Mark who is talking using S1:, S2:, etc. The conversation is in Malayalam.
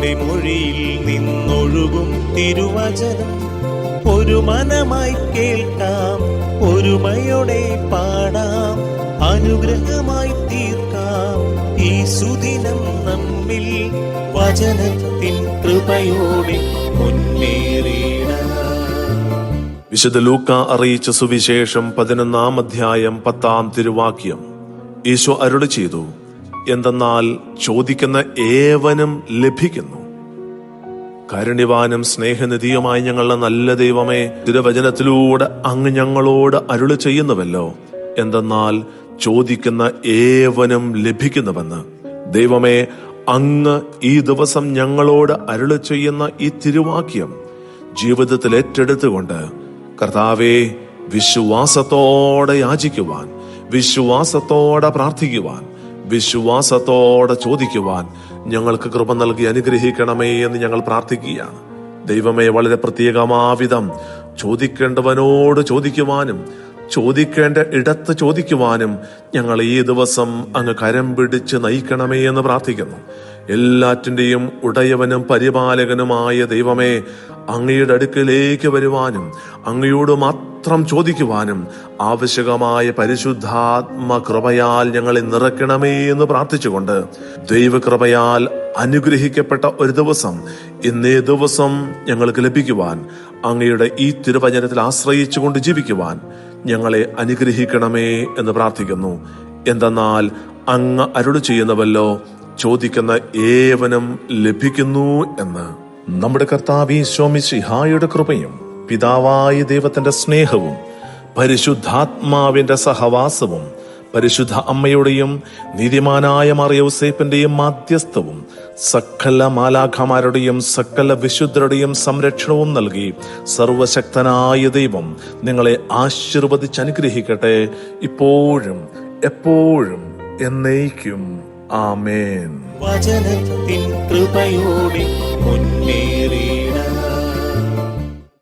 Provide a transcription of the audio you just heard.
S1: കർത്താവിന്റെ മൊഴിയിൽ നിന്നൊഴുകും തിരുവചനം ഒരു മനമായി കേൾക്കാം, ഒരുമയോടെ പാടാം, അനുഗ്രഹമായി തീർക്കാം ഈ സുദിനം നമ്മിൽ വചനത്തിൻ കൃപയോടെ മുന്നേറിയിടാം.
S2: വിശുദ്ധ ലൂക്ക അറിയിച്ച സുവിശേഷം 11-ാം അധ്യായം 10-ാം തിരുവാക്യം. ഈശോ അരുളി ചെയ്തു, എന്തെന്നാൽ ചോദിക്കുന്ന ഏവനും ലഭിക്കുന്നു. കാരുണ്യവാനും സ്നേഹനിധിയുമായി ഞങ്ങളുടെ നല്ല ദൈവമേ, തിരുവചനത്തിലൂടെ അങ്ങ് ഞങ്ങളോട് അരുളി ചെയ്യുന്നുവല്ലോ, എന്തെന്നാൽ ചോദിക്കുന്ന ഏവനും ലഭിക്കുന്നുവെന്ന്. ദൈവമേ, അങ്ങ് ഈ ദിവസം ഞങ്ങളോട് അരുളി ചെയ്യുന്ന ഈ തിരുവാക്യം ജീവിതത്തിൽ ഏറ്റെടുത്തുകൊണ്ട് കർത്താവേ, വിശ്വാസത്തോടെ യാചിക്കുവാൻ, വിശ്വാസത്തോടെ പ്രാർത്ഥിക്കുവാൻ, വിശ്വാസത്തോടെ ചോദിക്കുവാൻ ഞങ്ങൾക്ക് കൃപ നൽകി അനുഗ്രഹിക്കണമേ എന്ന് ഞങ്ങൾ പ്രാർത്ഥിക്കുകയാണ്. ദൈവമേ, വളരെ പ്രത്യേകമാവിധം ചോദിക്കേണ്ടവനോട് ചോദിക്കുവാനും ചോദിക്കേണ്ട ഇടത്ത് ചോദിക്കുവാനും ഞങ്ങൾ ഈ ദിവസം അങ്ങ് കരം പിടിച്ച് നയിക്കണമേ എന്ന് പ്രാർത്ഥിക്കുന്നു. എല്ലാറ്റിൻ്റെയും ഉടയവനും പരിപാലകനുമായ ദൈവമേ, അങ്ങയുടെ അടുക്കലേക്ക് വരുവാനും അങ്ങയോട് മാത്രം ചോദിക്കുവാനും ആവശ്യകമായ പരിശുദ്ധാത്മ കൃപയാൽ ഞങ്ങളെ നിറയ്ക്കണമേ എന്ന് പ്രാർത്ഥിച്ചുകൊണ്ട് ദൈവകൃപയാൽ അനുഗ്രഹിക്കപ്പെട്ട ഒരു ദിവസം ഇന്നേ ദിവസം ഞങ്ങൾക്ക് ലഭിക്കുവാൻ, അങ്ങയുടെ ഈ തിരുവചനത്തിൽ ആശ്രയിച്ചുകൊണ്ട് ജീവിക്കുവാൻ ഞങ്ങളെ അനുഗ്രഹിക്കണമേ എന്ന് പ്രാർത്ഥിക്കുന്നു. എന്തെന്നാൽ അങ്ങ് അരുളി ചെയ്യുന്നവല്ലോ, ചോദിക്കുന്ന ഏവനും ലഭിക്കുന്നു എന്ന്. നമ്മുടെ കർത്താവ് ഈശോ മിശിഹായുടെ കൃപയും പിതാവായ ദൈവത്തിന്റെ സ്നേഹവും പരിശുദ്ധാത്മാവിന്റെ സഹവാസവും പരിശുദ്ധ അമ്മയുടെയും നീതിമാനായ മറിയൗസേപ്പിന്റെയും മാധ്യസ്ഥവും സകല മാലാഖമാരുടെയും സകല വിശുദ്ധരുടെയും സംരക്ഷണവും നൽകി സർവശക്തനായ ദൈവം നിങ്ങളെ ആശീർവദിച്ച് അനുഗ്രഹിക്കട്ടെ, ഇപ്പോഴും എപ്പോഴും എന്നേക്കും. ആമേൻ.
S1: വചനത്തിൻ കൃപയോടെ മുന്നേറി